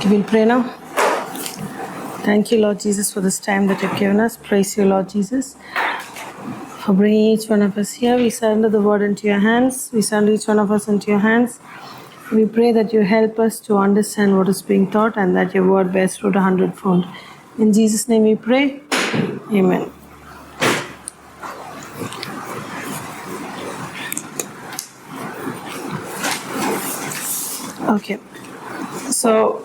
We'll pray now. Thank you, Lord Jesus, for this time that you've given us. Praise you, Lord Jesus, for bringing each one of us here. We surrender the word into your hands. We surrender each one of us into your hands. We pray that you help us to understand what is being taught and that your word bears fruit 100-fold. In Jesus' name we pray. Amen. Okay. So,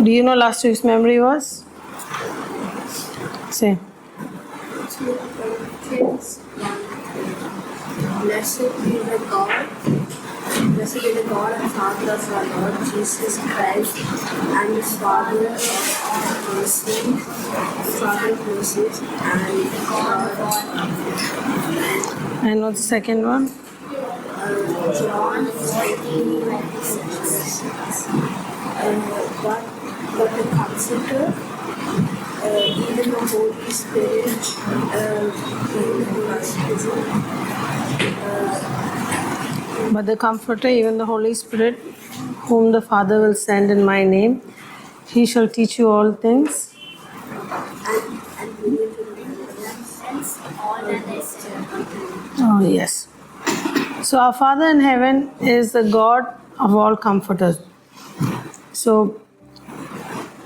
do you know last week's memory was? Say. Blessed be the God and Father of our Lord Jesus Christ, and the Father of mercy, and God. And what's the second one? John 14, but the Comforter, even the Holy Spirit, But the Comforter, even the Holy Spirit, whom the Father will send in my name, he shall teach you all things. and bring it to remembrance all that I said unto you. Oh, yes. So, our Father in heaven is the God of all comforters. So,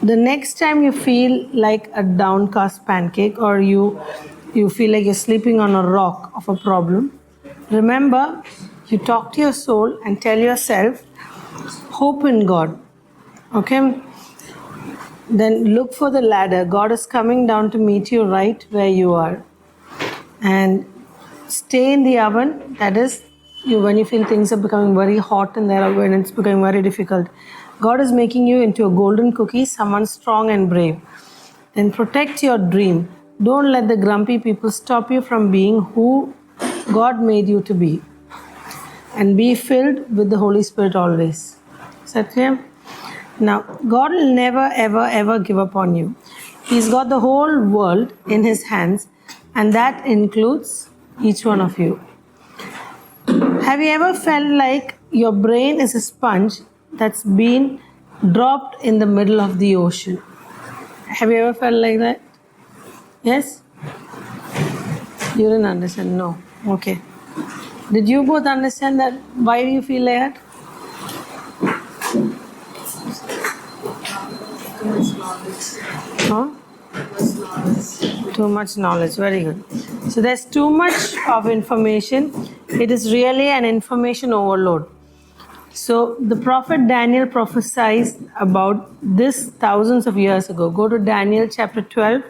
the next time you feel like a downcast pancake or you feel like you're sleeping on a rock of a problem, remember, you talk to your soul and tell yourself, hope in God. Okay? Then look for the ladder. God is coming down to meet you right where you are. And stay in the oven. That is, when you feel things are becoming very hot and when it's becoming very difficult. God is making you into a golden cookie, someone strong and brave. Then protect your dream. Don't let the grumpy people stop you from being who God made you to be. And be filled with the Holy Spirit always. Is that clear? Now, God will never, ever, ever give up on you. He's got the whole world in His hands, and that includes each one of you. Have you ever felt like your brain is a sponge that's been dropped in the middle of the ocean? Have you ever felt like that? Yes? You didn't understand? No. Okay. Did you both understand that? Why do you feel like that? Huh? Too much knowledge. Very good. So there's too much of information. It is really an information overload. So the prophet Daniel prophesied about this thousands of years ago. Go to Daniel chapter 12,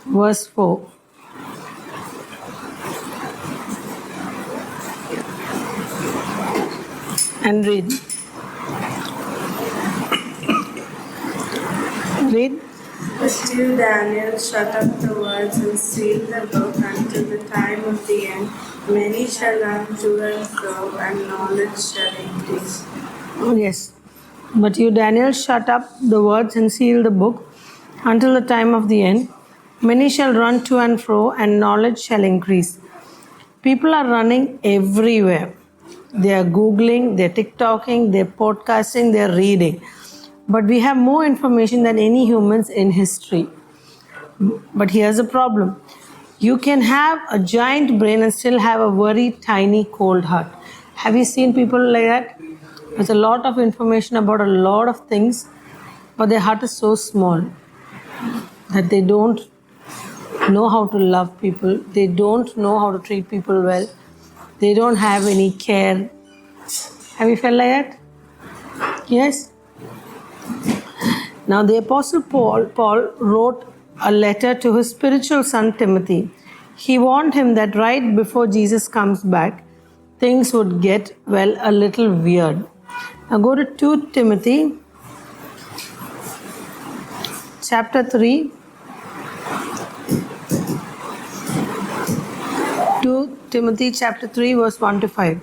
verse 4. And read. Read. Still Daniel shut up the words and sealed the book until the time of the end. Many shall run to and fro, and knowledge shall increase. Oh, yes. But you, Daniel, shut up the words and seal the book until the time of the end. Many shall run to and fro, and knowledge shall increase. People are running everywhere. They are Googling, they're TikToking, they're podcasting, they're reading. But we have more information than any humans in history. But here's the problem. You can have a giant brain and still have a very tiny cold heart. Have you seen people like that? There's a lot of information about a lot of things, but their heart is so small that they don't know how to love people. They don't know how to treat people well. They don't have any care. Have you felt like that? Yes? Now the Apostle Paul wrote a letter to his spiritual son Timothy. He warned him that right before Jesus comes back, things would get, well, a little weird. Now go to 2 Timothy chapter 3. 2 Timothy chapter 3 verse 1 to 5.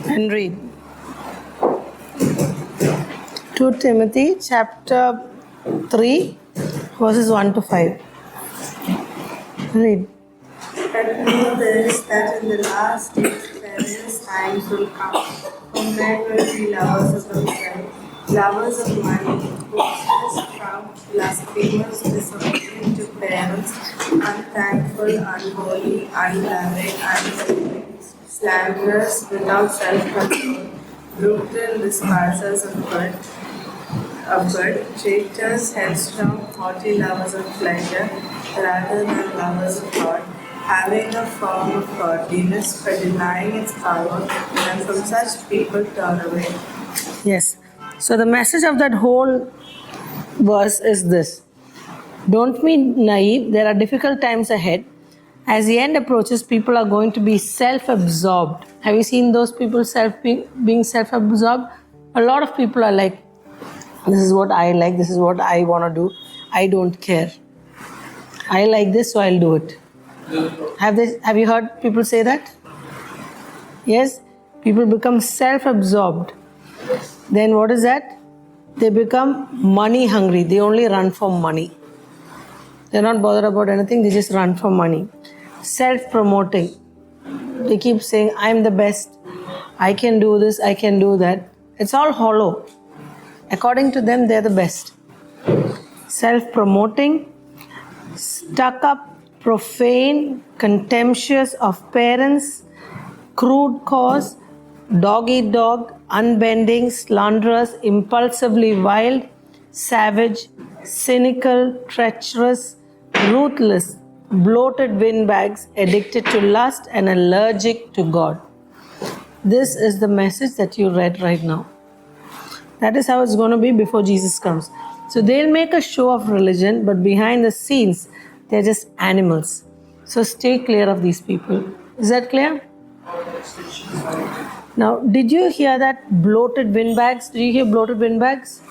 And read. 2 Timothy chapter 3 verses 1 to 5. Read. But know this, that in the last days perilous times will come, for men will be lovers of Lovers of money, boasters, proud, blasphemers, disobedient to parents, unthankful, unholy, unloving, unforgiving, slanderers, without self-control, brutal, despisers of good, traitors, headstrong, haughty lovers of pleasure rather than lovers of God, having a form of godliness but denying its power, and from such people turn away. Yes. So the message of that whole verse is this: don't be naive, there are difficult times ahead. As the end approaches, people are going to be self absorbed. Have you seen those people being self absorbed? A lot of people are like, this is what I like, this is what I want to do, I don't care. I like this, so I'll do it. Have you heard people say that? Yes? People become self absorbed. Then what is that? They become money hungry. They only run for money. They're not bothered about anything, they just run for money. Self-promoting. They keep saying, I'm the best, I can do this, I can do that. It's all hollow. According to them, they're the best. Self-promoting, stuck up, profane, contemptuous of parents, crude cause, dog-eat-dog, unbending, slanderous, impulsively wild, savage, cynical, treacherous, ruthless, bloated windbags, addicted to lust and allergic to God. This is the message that you read right now. That is how it's going to be before Jesus comes. So they'll make a show of religion, but behind the scenes, they're just animals. So stay clear of these people. Is that clear? Now, did you hear that bloated windbags? Did you hear bloated windbags?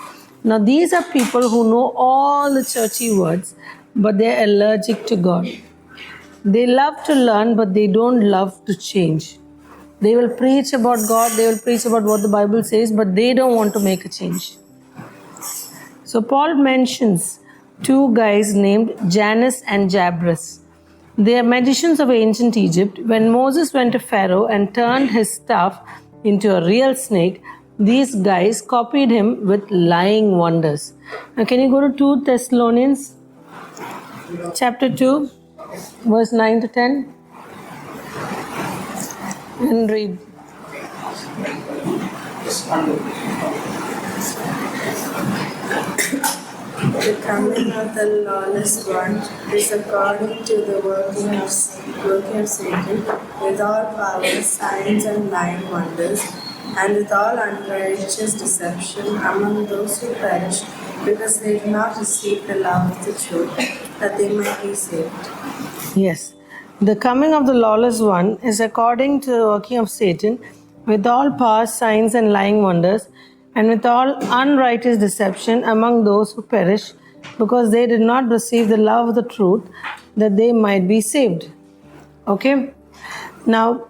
Now, these are people who know all the churchy words, but they're allergic to God. They love to learn, but they don't love to change. They will preach about God, they will preach about what the Bible says, but they don't want to make a change. So, Paul mentions two guys named Jannes and Jambres. They are magicians of ancient Egypt. When Moses went to Pharaoh and turned his staff into a real snake, these guys copied him with lying wonders. Now, can you go to 2 Thessalonians chapter 2, verse 9 to 10? And read. The coming of the lawless one is according to the working of Satan, with all power, signs, and lying wonders, and with all unrighteous deception among those who perish, because they do not receive the love of the truth, that they might be saved. Yes. The coming of the lawless one is according to the working of Satan, with all power, signs, and lying wonders, and with all unrighteous deception among those who perish, because they did not receive the love of the truth, that they might be saved. Okay? Now,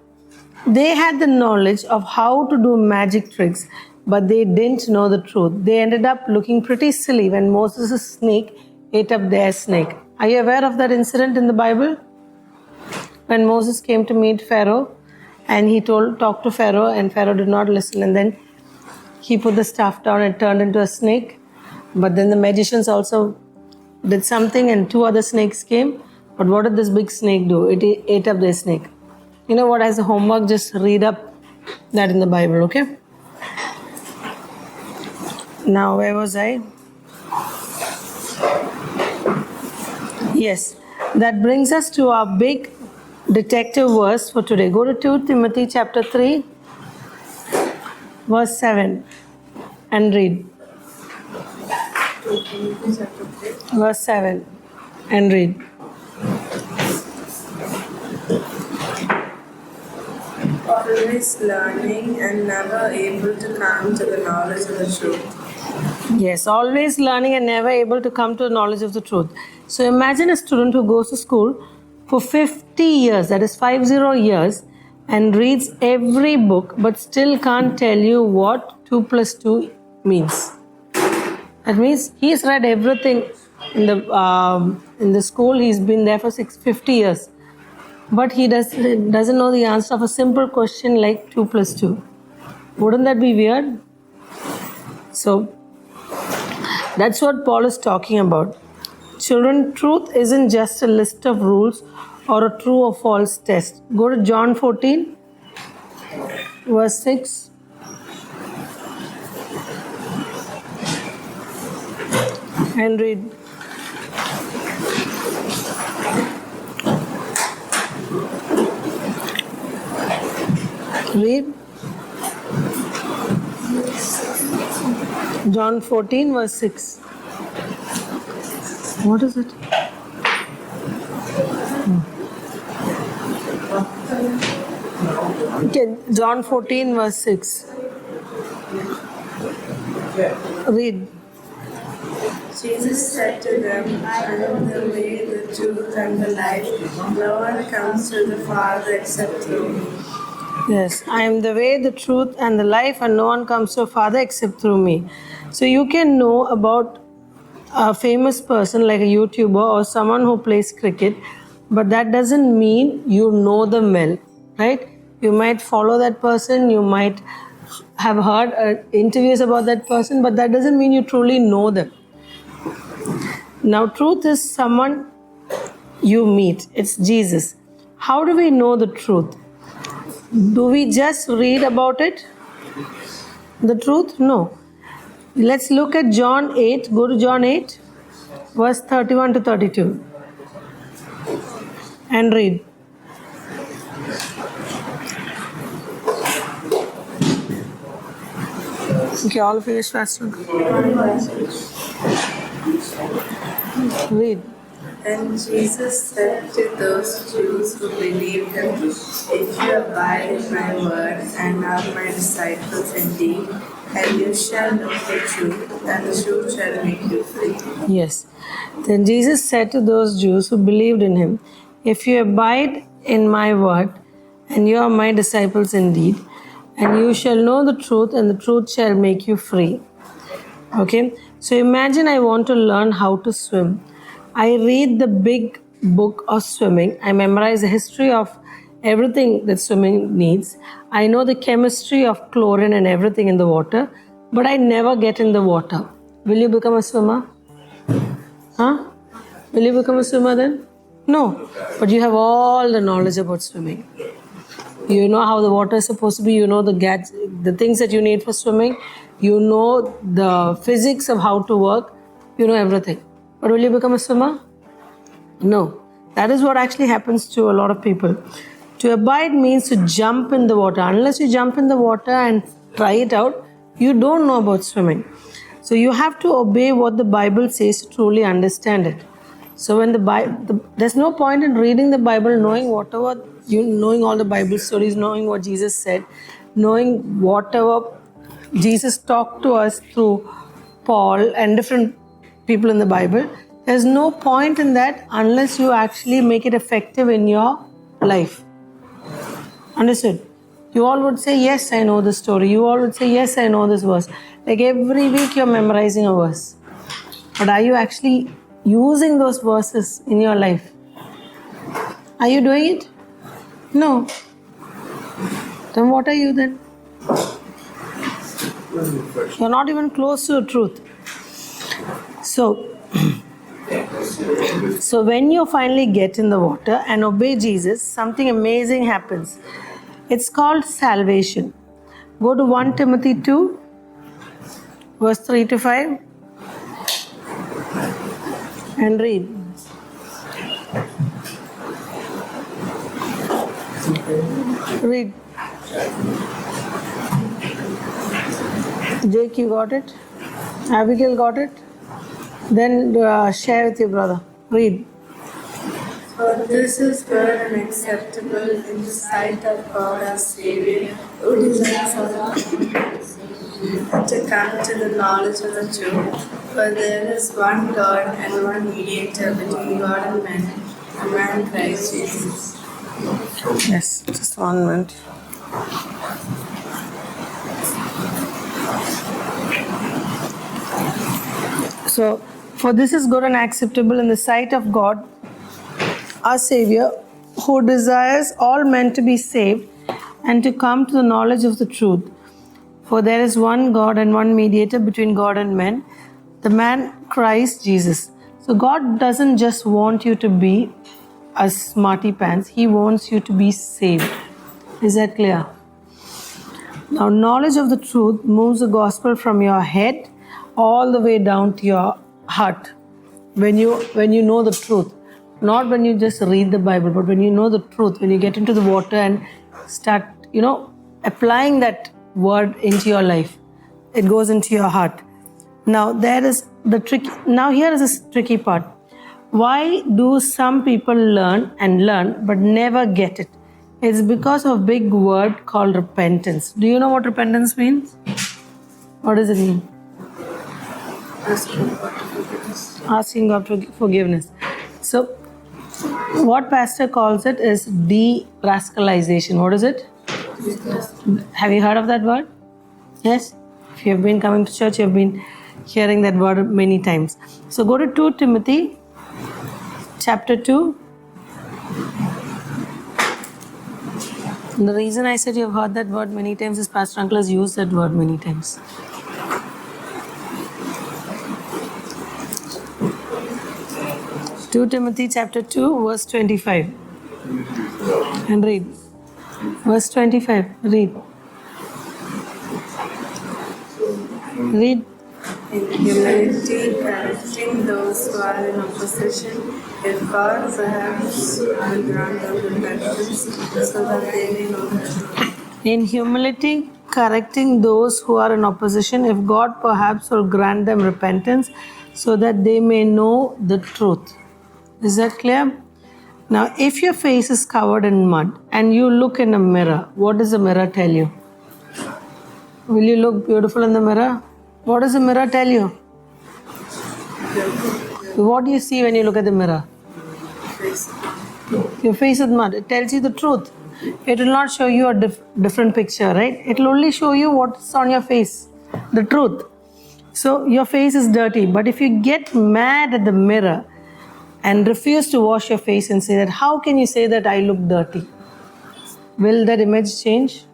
they had the knowledge of how to do magic tricks, but they didn't know the truth. They ended up looking pretty silly when Moses' snake ate up their snake. Are you aware of that incident in the Bible? When Moses came to meet Pharaoh and he talked to Pharaoh, and Pharaoh did not listen, and then he put the staff down and turned into a snake. But then the magicians also did something and two other snakes came. But what did this big snake do? It ate up their snake. You know what, as a homework, just read up that in the Bible, okay? Now, where was I? Yes, that brings us to our big detective verse for today. Go to 2 Timothy chapter 3, verse 7 and read. 2 Timothy chapter 3. Verse 7 and read. Always learning and never able to come to the knowledge of the truth. Yes, always learning and never able to come to the knowledge of the truth. So imagine a student who goes to school for 50 years, that is 50 years, and reads every book but still can't tell you what 2 plus 2 means. That means he's read everything in the school. He's been there for 50 years. But he doesn't know the answer of a simple question like 2 plus 2. Wouldn't that be weird? So that's what Paul is talking about. Children, truth isn't just a list of rules or a true or false test. Go to John 14, verse 6. And read. Read. John 14, verse 6. What is it? Okay, John 14, verse 6. Read. Jesus said to them, I am the way, the truth, and the life. No one comes to the Father except through me. Yes, I am the way, the truth, and the life, and no one comes to the Father except through me. So you can know about a famous person like a YouTuber or someone who plays cricket, but that doesn't mean you know them well, right? You might follow that person, you might have heard interviews about that person, but that doesn't mean you truly know them. Now, truth is someone you meet, it's Jesus. How do we know the truth? Do we just read about it? The truth? No. Let's look at John 8. Go to John 8, verse 31 to 32. And read. Okay, all of you is faster. Read. And Jesus said to those Jews who believed him, if you abide in my word and are my disciples indeed, and you shall know the truth, and the truth shall make you free. Yes. Then Jesus said to those Jews who believed in him, if you abide in my word, and you are my disciples indeed, and you shall know the truth, and the truth shall make you free. Okay? So imagine I want to learn how to swim. I read the big book of swimming. I memorize the history of everything that swimming needs. I know the chemistry of chlorine and everything in the water, but I never get in the water. Will you become a swimmer? Huh? Will you become a swimmer then? No. But you have all the knowledge about swimming. You know how the water is supposed to be. You know the things that you need for swimming. You know the physics of how to work. You know everything. But will you become a swimmer? No. That is what actually happens to a lot of people. To abide means to jump in the water. Unless you jump in the water and try it out, you don't know about swimming. So you have to obey what the Bible says to truly understand it. So when there's no point in reading the Bible, knowing knowing all the Bible stories, knowing what Jesus said, knowing whatever Jesus talked to us through Paul and different people in the Bible. There's no point in that unless you actually make it effective in your life. Understood? You all would say, yes, I know the story. You all would say, yes, I know this verse. Like every week you're memorizing a verse. But are you actually using those verses in your life? Are you doing it? No. Then what are you then? You're not even close to the truth. So when you finally get in the water and obey Jesus, something amazing happens. It's called salvation. Go to 1 Timothy 2, verse 3 to 5 and read. Read. Jake, you got it? Abigail got it? Then share with your brother. Read. For this is good and acceptable in the sight of God our Savior, who desires us to come to the knowledge of the truth. For there is one God and one mediator between God and men, the man Christ Jesus. Yes, just 1 minute. So, for this is good and acceptable in the sight of God, our Savior, who desires all men to be saved and to come to the knowledge of the truth. For there is one God and one mediator between God and men, the man Christ Jesus. So God doesn't just want you to be a smarty pants, He wants you to be saved. Is that clear? Now, knowledge of the truth moves the gospel from your head all the way down to your heart. When you know the truth, not when you just read the Bible, but when you know the truth, when you get into the water and start, applying that word into your life, it goes into your heart. Now, there is the trick. Now, here is a tricky part. Why do some people learn but never get it? It's because of a big word called repentance. Do you know what repentance means? What does it mean? Asking God to forgive us. Asking God for forgiveness. So, what Pastor calls it is de-rascalization. What is it? Have you heard of that word? Yes? If you have been coming to church, you have been hearing that word many times. So, go to 2 Timothy chapter 2. And the reason I said you've heard that word many times is Pastor Uncle has used that word many times. Two Timothy chapter 2 verse 25. And read. Verse 25. Read. Read. In humility, correcting those who are in opposition, if God perhaps will grant them repentance, so that they may know the truth. In humility, correcting those who are in opposition, if God perhaps will grant them repentance, so that they may know the truth. Is that clear? Now, if your face is covered in mud and you look in a mirror, what does the mirror tell you? Will you look beautiful in the mirror? What does the mirror tell you? What do you see when you look at the mirror? Your face is mud. It tells you the truth. It will not show you a different picture, right? It will only show you what's on your face, the truth. So your face is dirty. But if you get mad at the mirror and refuse to wash your face and say that, how can you say that I look dirty? Will that image change?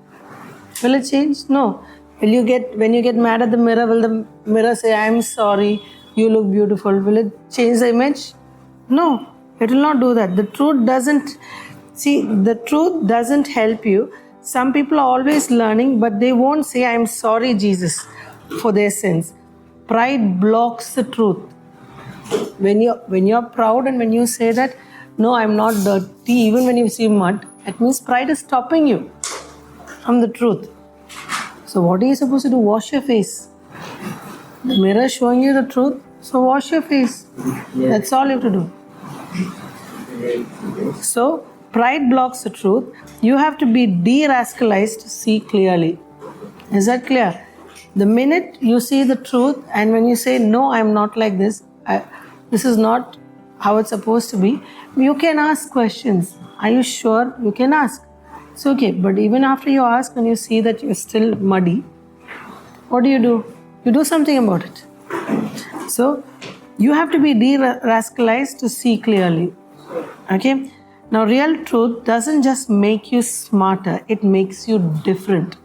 Will it change? No. When you get mad at the mirror, will the mirror say, I'm sorry, you look beautiful? Will it change the image? No, it will not do that. The truth doesn't help you. Some people are always learning, but they won't say, I'm sorry, Jesus, for their sins. Pride blocks the truth. When you're proud and when you say that, no, I'm not dirty, even when you see mud, it means pride is stopping you from the truth. So what are you supposed to do? Wash your face. The mirror is showing you the truth, so wash your face. That's all you have to do. So pride blocks the truth. You have to be de-rascalized to see clearly. Is that clear? The minute you see the truth and when you say, no, I'm not like this, this is not how it's supposed to be, you can ask questions. Are you sure? You can ask. It's okay, but even after you ask, when you see that you're still muddy, what do? You do something about it. So, you have to be de-rascalized to see clearly. Okay? Now, real truth doesn't just make you smarter, it makes you different.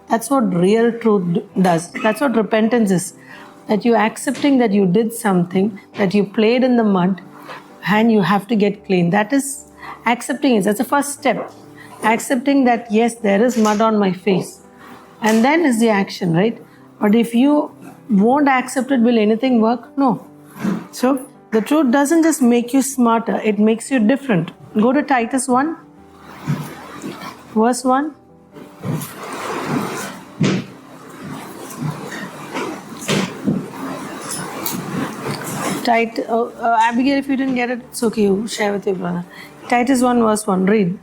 That's what real truth does. That's what repentance is. That you're accepting that you did something, that you played in the mud, and you have to get clean. That is accepting it. That's the first step. Accepting that, yes, there is mud on my face. And then is the action, right? But if you won't accept it, will anything work? No. So, the truth doesn't just make you smarter, it makes you different. Go to Titus 1, verse 1. Abigail, if you didn't get it, it's okay, you share with your brother. Titus 1 verse 1, read.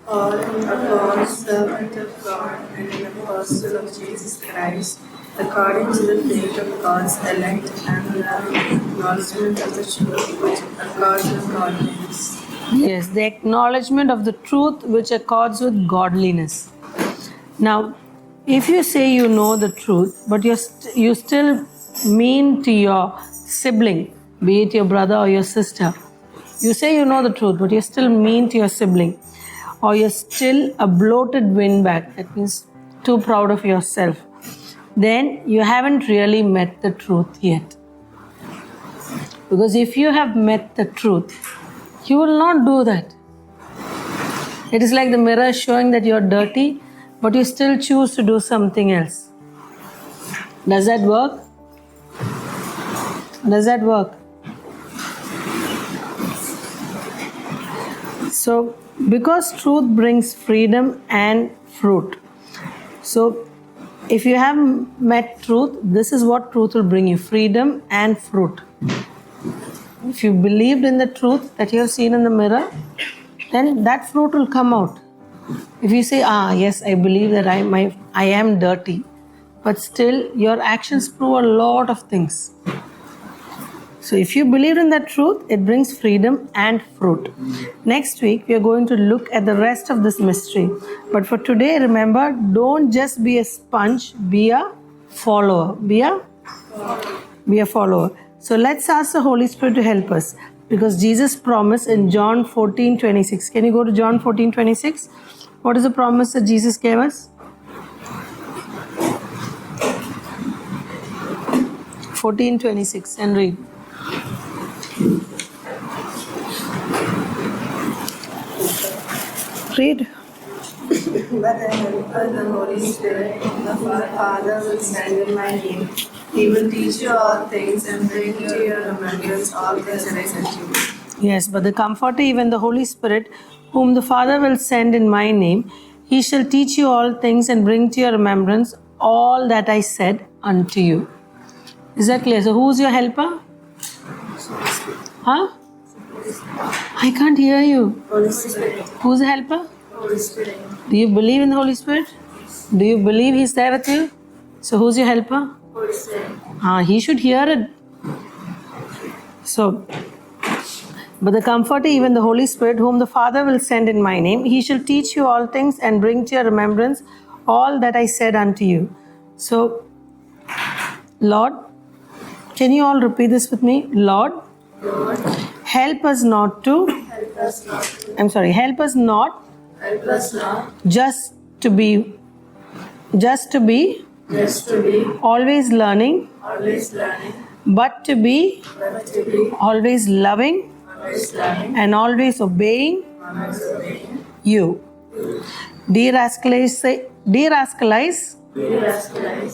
Paul, a bond servant of God and an apostle of Jesus Christ, according to the faith of God's elect and the acknowledgement of the truth which accords with godliness. Yes, the acknowledgement of the truth which accords with godliness. Now, if you say you know the truth, but you still mean to your sibling, be it your brother or your sister, you say you know the truth, but you're still mean to your sibling, or you're still a bloated windbag, that means too proud of yourself, then you haven't really met the truth yet. Because if you have met the truth, you will not do that. It is like the mirror showing that you're dirty, but you still choose to do something else. Does that work? Does that work? So, because truth brings freedom and fruit. So, if you have met truth, this is what truth will bring you: freedom and fruit. If you believed in the truth that you have seen in the mirror, then that fruit will come out. If you say, yes, I believe that I am dirty, but still your actions prove a lot of things. So if you believe in that truth, it brings freedom and fruit. Next week, we are going to look at the rest of this mystery. But for today, remember, don't just be a sponge, be a follower. Be a follower. So let's ask the Holy Spirit to help us. Because Jesus promised in John 14:26. Can you go to John 14:26? What is the promise that Jesus gave us? 14:26 and read. Read. But the Helper, the Holy Spirit, the Father will send in my name. He will teach you all things and bring to your remembrance all things that I said to you. Yes, but the Comforter, even the Holy Spirit, whom the Father will send in my name, he shall teach you all things and bring to your remembrance all that I said unto you. Is that clear? So who's your helper? Huh? I can't hear you. Holy Spirit. Who's the helper? Holy Spirit. Do you believe in the Holy Spirit? Do you believe he's there with you? So who's your helper? Holy Spirit. He should hear it. So, but the Comforter, even the Holy Spirit, whom the Father will send in my name, he shall teach you all things and bring to your remembrance all that I said unto you. So, Lord, can you all repeat this with me? Lord, help us not to, Help us not to. help us not Help us not just to be just to be always learning, always learning, but to be but to be always loving always loving, and always obeying always obeying. you. De-rascalize De-rascalize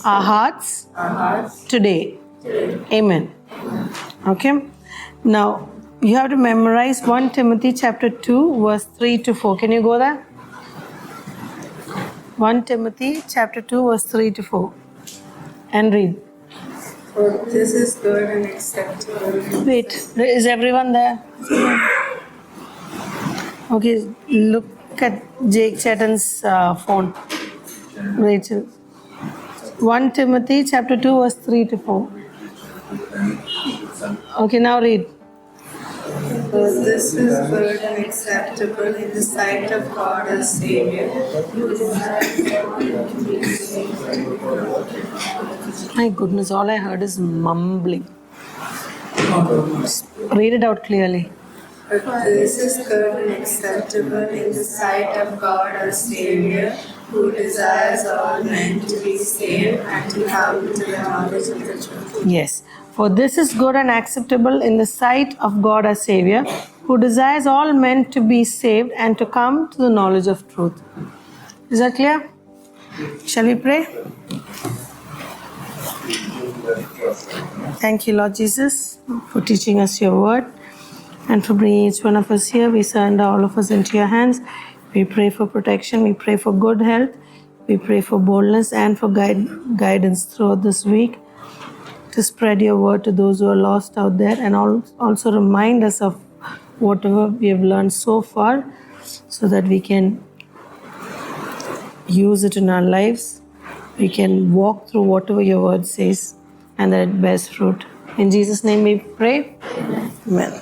our hearts our hearts today. today. Amen. Okay. Now you have to memorize 1 Timothy chapter 2 verse 3 to 4. Can you go there? 1 Timothy chapter 2 verse 3 to 4 and read. For this is good and acceptable. Wait, is everyone there? Okay, look at Jake Chetton's phone. Rachel. 1 Timothy chapter 2 verse 3 to 4. Okay, now read. For this is good and acceptable in the sight of God our Savior, who desires everyone to be saved. My goodness, all I heard is mumbling. Read it out clearly. For this is good and acceptable in the sight of God our Savior, who desires all men to be saved and to come to the knowledge of the truth. Yes. For this is good and acceptable in the sight of God our Savior, who desires all men to be saved and to come to the knowledge of truth. Is that clear? Shall we pray? Thank you, Lord Jesus, for teaching us your word and for bringing each one of us here. We surrender all of us into your hands. We pray for protection. We pray for good health. We pray for boldness and for guidance throughout this week, to spread your word to those who are lost out there, and also remind us of whatever we have learned so far so that we can use it in our lives. We can walk through whatever your word says and that it bears fruit. In Jesus' name we pray. Amen.